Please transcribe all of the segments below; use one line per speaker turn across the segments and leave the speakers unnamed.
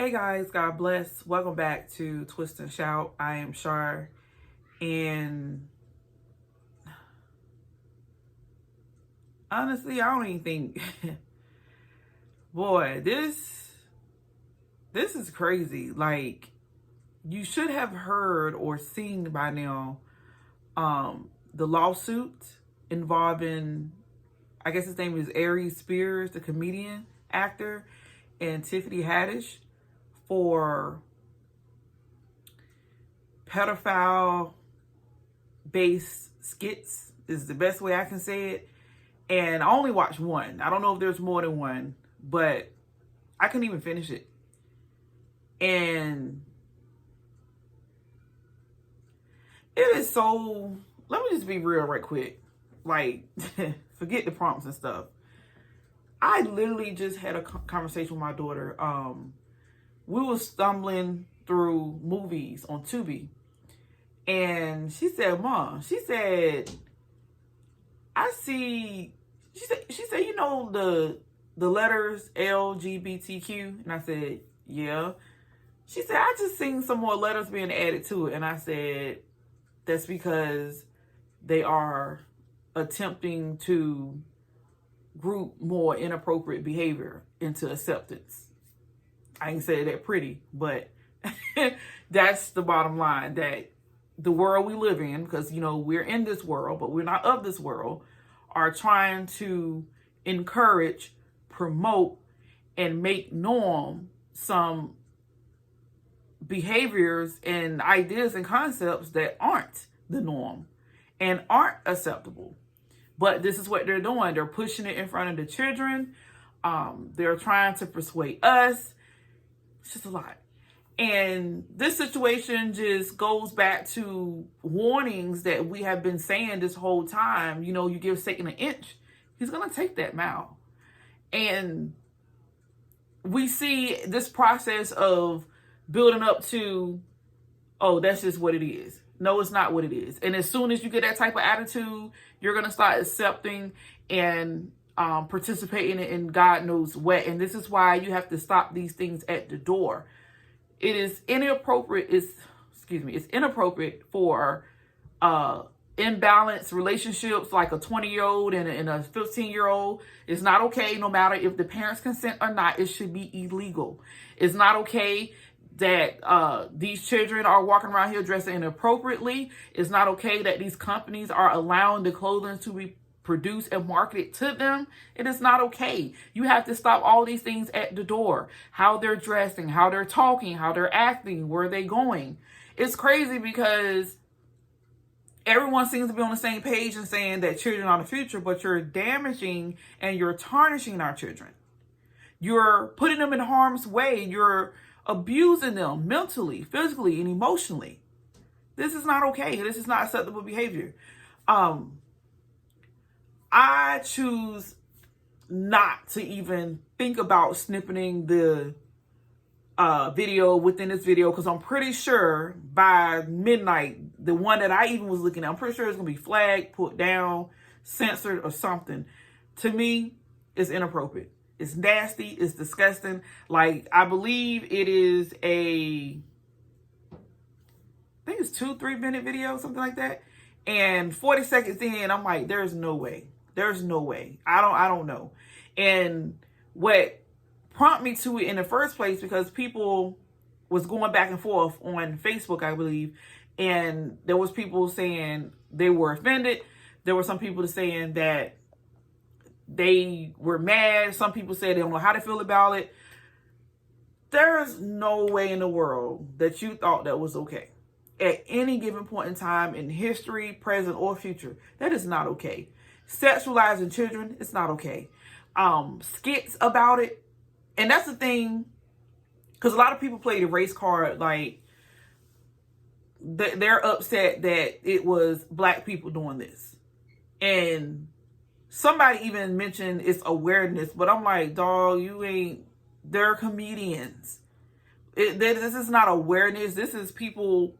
Hey guys, God bless. Welcome back to Twist and Shout. I am Shar, and honestly, I don't even think, boy, this is crazy. Like, you should have heard or seen by now, the lawsuit involving, I guess his name is Aries Spears, the comedian actor, and Tiffany Haddish for pedophile based skits is the best way I can say it. And I only watched one. I don't know if there's more than one, but I couldn't even finish it. And it is so, let me just be real right quick. Like, forget the prompts and stuff. I literally just had a conversation with my daughter. We were stumbling through movies on Tubi. And she said, Mom, she said, I see, she said, you know, the letters LGBTQ? And I said, yeah. She said, I just seen some more letters being added to it. And I said, that's because they are attempting to group more inappropriate behavior into acceptance. I ain't say that pretty, but that's the bottom line, that the world we live in, because, you know, we're in this world, but we're not of this world, are trying to encourage, promote, and make norm some behaviors and ideas and concepts that aren't the norm and aren't acceptable. But this is what they're doing. They're pushing it in front of the children. They're trying to persuade us. It's just a lot. And this situation just goes back to warnings that we have been saying this whole time. You know, you give Satan an inch, he's going to take that mile. And we see this process of building up to, oh, that's just what it is. No, it's not what it is. And as soon as you get that type of attitude, you're going to start accepting and participating in God knows what. And this is why you have to stop these things at the door. It is inappropriate. It's inappropriate for imbalanced relationships like a 20-year-old and a 15-year-old. It's not okay, no matter if the parents consent or not. It should be illegal. It's not okay that these children are walking around here dressing inappropriately. It's not okay that these companies are allowing the clothing to be produced and marketed to them. It is not okay. You have to stop all these things at the door. How they're dressing, how they're talking, how they're acting, where they're going. It's crazy because everyone seems to be on the same page and saying that children are the future, but you're damaging and you're tarnishing our children. You're putting them in harm's way. You're abusing them mentally, physically, and emotionally. This is not okay. This is not acceptable behavior. I choose not to even think about snipping the video within this video, because I'm pretty sure by midnight, the one that I even was looking at, I'm pretty sure it's going to be flagged, put down, censored, or something. To me, it's inappropriate. It's nasty. It's disgusting. Like, I believe it is I think it's 2-3 minute video, something like that. And 40 seconds in, I'm like, there's no way. There's no way. I don't know. And what prompted me to it in the first place, because people was going back and forth on Facebook, I believe, and there was people saying they were offended. There were some people saying that they were mad. Some people said they don't know how to feel about it. There's no way in the world that you thought that was okay. At any given point in time in history, present or future, that is not okay. Sexualizing children, it's not okay. Skits about it. And that's the thing, because a lot of people play the race card, like they're upset that it was black people doing this. And somebody even mentioned it's awareness, but I'm like, dog, they're comedians. This is not awareness. This is people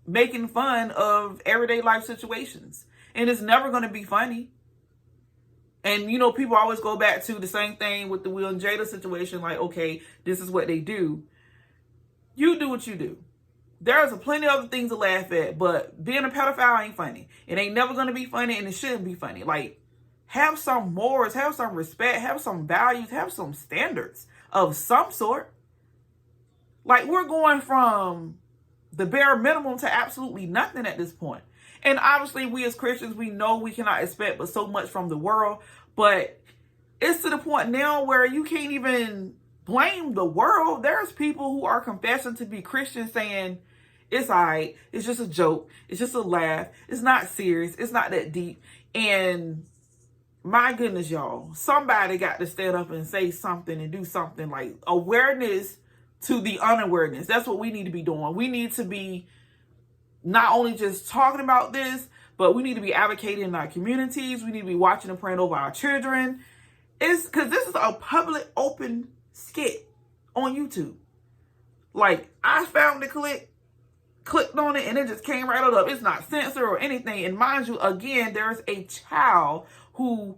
making fun of everyday life situations. And it's never going to be funny. And, you know, people always go back to the same thing with the Will and Jada situation. Like, okay, this is what they do. You do what you do. There's plenty of other things to laugh at, but being a pedophile ain't funny. It ain't never gonna be funny, and it shouldn't be funny. Like, have some morals, have some respect, have some values, have some standards of some sort. Like, we're going from the bare minimum to absolutely nothing at this point. And obviously, we as Christians, we know we cannot expect but so much from the world. But it's to the point now where you can't even blame the world. There's people who are confessing to be Christians saying, it's all right, it's just a joke, it's just a laugh, it's not serious, it's not that deep. And my goodness, y'all, somebody got to stand up and say something and do something. Like, awareness to the unawareness. That's what we need to be doing. We need to be not only just talking about this, but we need to be advocating in our communities. We need to be watching and praying over our children. It's because this is a public open skit on YouTube. Like, I found the clicked on it, and it just came right up. It's not censored or anything. And mind you, again, there's a child who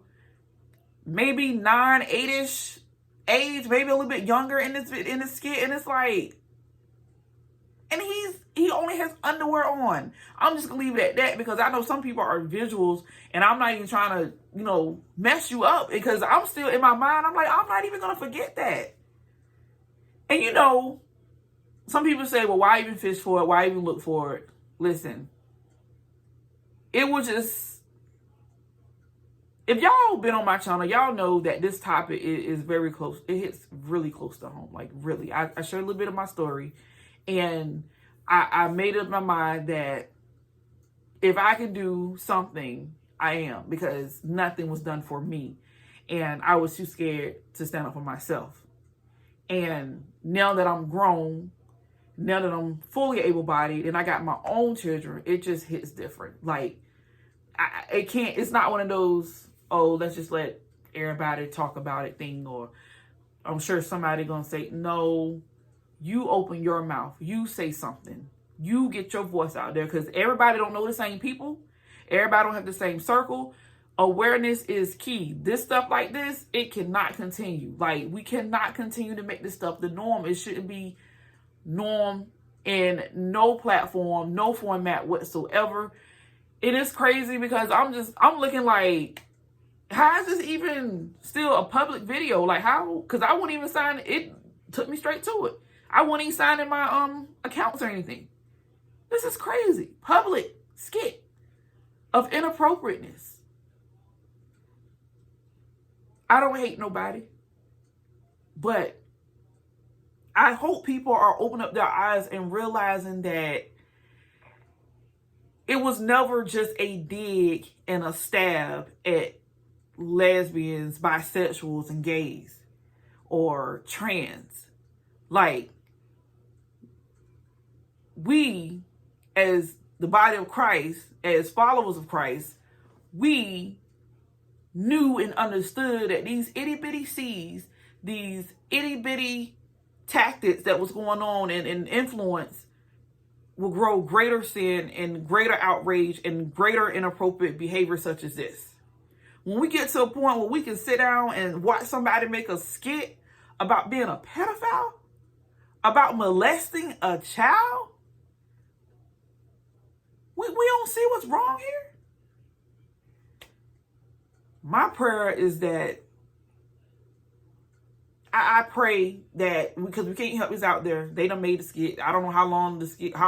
maybe 9, 8-ish age, maybe a little bit younger in this skit, and it's like, and he only has underwear on. I'm just gonna leave it at that, because I know some people are visuals, and I'm not even trying to, mess you up, because I'm still in my mind, I'm like, I'm not even gonna forget that. And some people say, well, why even fish for it? Why even look for it? Listen, it was just, if y'all been on my channel, y'all know that this topic is very close. It hits really close to home. Like, really. I shared a little bit of my story, and I made up my mind that if I can do something, I am, because nothing was done for me. And I was too scared to stand up for myself. And now that I'm grown, now that I'm fully able-bodied and I got my own children, it just hits different. Like, it's not one of those, oh, let's just let everybody talk about it thing, or I'm sure somebody gonna say, no, you open your mouth, you say something, you get your voice out there, because everybody don't know the same people, everybody don't have the same circle. Awareness is key. This stuff like this, it cannot continue. Like, we cannot continue to make this stuff the norm. It shouldn't be norm in no platform, no format whatsoever. It is crazy, because I'm looking like, how is this even still a public video? Like, how? Because I wouldn't even sign it. It took me straight to it. I wouldn't even sign in my accounts or anything. This is crazy. Public skit of inappropriateness. I don't hate nobody, but I hope people are opening up their eyes and realizing that it was never just a dig and a stab at lesbians, bisexuals, and gays, or trans. Like, we, as the body of Christ, as followers of Christ, we knew and understood that these itty-bitty seeds, these itty-bitty tactics that was going on and influence will grow greater sin and greater outrage and greater inappropriate behavior such as this. When we get to a point where we can sit down and watch somebody make a skit about being a pedophile, about molesting a child, we don't see what's wrong here. My prayer is that I pray that, because we can't help this out there. They done made the skit. I don't know how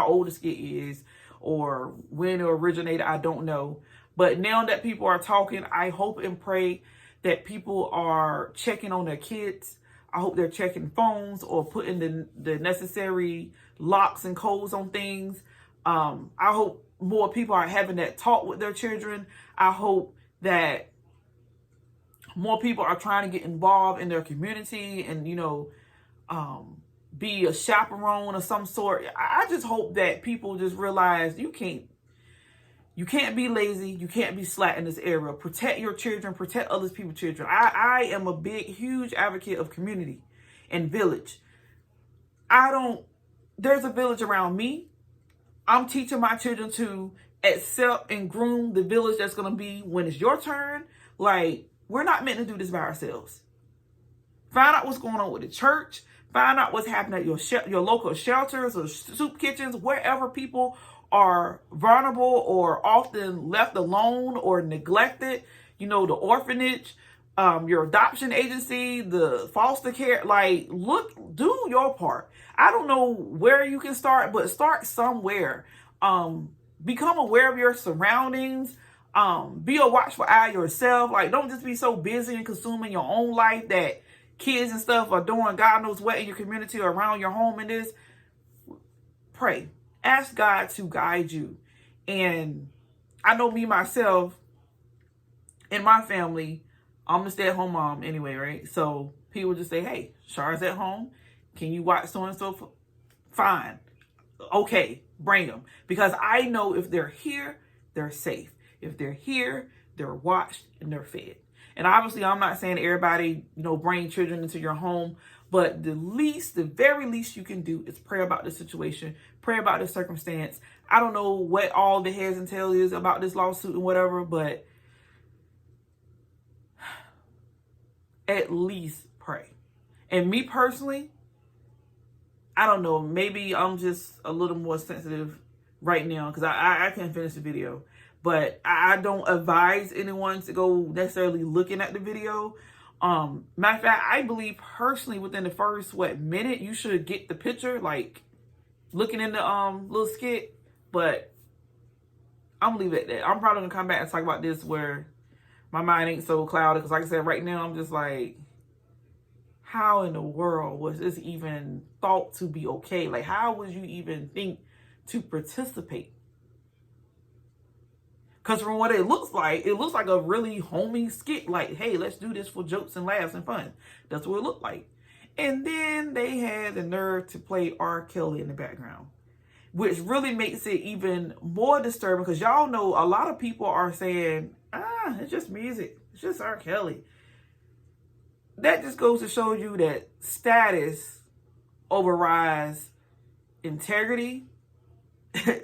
old the skit is, or when it originated. I don't know. But now that people are talking, I hope and pray that people are checking on their kids. I hope they're checking phones or putting the necessary locks and codes on things. I hope more people are having that talk with their children. I hope that more people are trying to get involved in their community and, be a chaperone of some sort. I just hope that people just realize you can't be lazy. You can't be slack in this area. Protect your children. Protect other people's children. I am a big, huge advocate of community and village. There's a village around me. I'm teaching my children to accept and groom the village that's going to be when it's your turn. Like, we're not meant to do this by ourselves. Find out what's going on with the church.
Find out what's happening at your local shelters or soup kitchens, wherever people are vulnerable or often left alone or neglected. You know, the orphanage, your adoption agency, the foster care. Like, look, do your part. I don't know where you can start, but start somewhere. Become aware of your surroundings. Be a watchful eye yourself. Like, don't just be so busy and consuming your own life that kids and stuff are doing God knows what in your community or around your home. And this, pray, ask God to guide you. And I know me myself and my family, I'm a stay-at-home mom anyway, right? So people just say, hey, Char's at home. Can you watch so-and-so? Fine. Okay, bring them. Because I know if they're here, they're safe. If they're here, they're watched and they're fed. And obviously, I'm not saying everybody, bring children into your home, but the very least you can do is pray about the situation, pray about the circumstance. I don't know what all the heads and tails is about this lawsuit and whatever, but at least pray. And me personally, I don't know, maybe I'm just a little more sensitive right now because I can't finish the video. But I don't advise anyone to go necessarily looking at the video. Matter of fact, I believe personally within the first, minute, you should get the picture, like looking in the little skit. But I'm gonna leave it at that. I'm probably gonna come back and talk about this where my mind ain't so clouded. Because like I said, right now I'm just like, how in the world was this even thought to be okay? Like, how would you even think to participate? Because from what it looks like a really homey skit. Like, hey, let's do this for jokes and laughs and fun. That's what it looked like. And then they had the nerve to play R. Kelly in the background, which really makes it even more disturbing because y'all know a lot of people are saying, it's just music. It's just R. Kelly. That just goes to show you that status overrides integrity.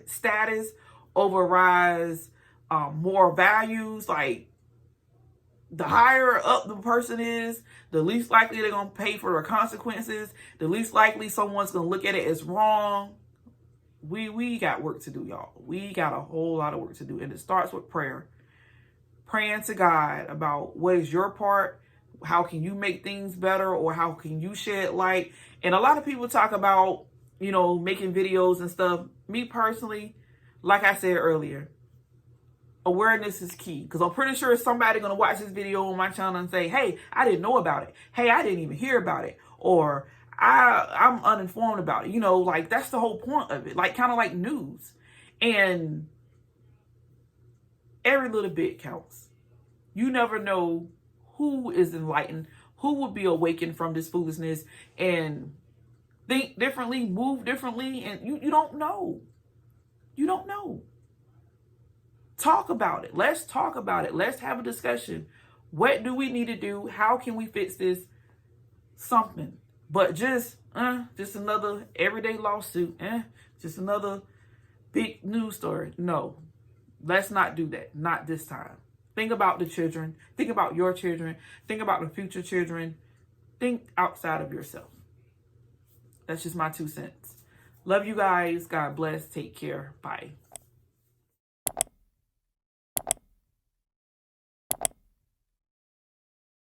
Status overrides moral values. Like, the higher up the person is, the least likely they're going to pay for the consequences. The least likely someone's going to look at it as wrong. We got work to do, y'all. We got a whole lot of work to do. And it starts with prayer. Praying to God about what is your part. How can you make things better, or how can you shed light? And a lot of people talk about, making videos and stuff. Me personally, like I said earlier, awareness is key. Because I'm pretty sure somebody's going to watch this video on my channel and say, hey, I didn't know about it. Hey, I didn't even hear about it. Or I'm uninformed about it. Like, that's the whole point of it. Like, kind of like news. And every little bit counts. You never know who is enlightened, who will be awakened from this foolishness and think differently, move differently. And you don't know. You don't know. Talk about it. Let's talk about it. Let's have a discussion. What do we need to do? How can we fix this? Something. But just another everyday lawsuit. Just another big news story. No, let's not do that. Not this time. Think about the children. Think about your children. Think about the future children. Think outside of yourself. That's just my 2 cents. Love you guys. God bless. Take care. Bye.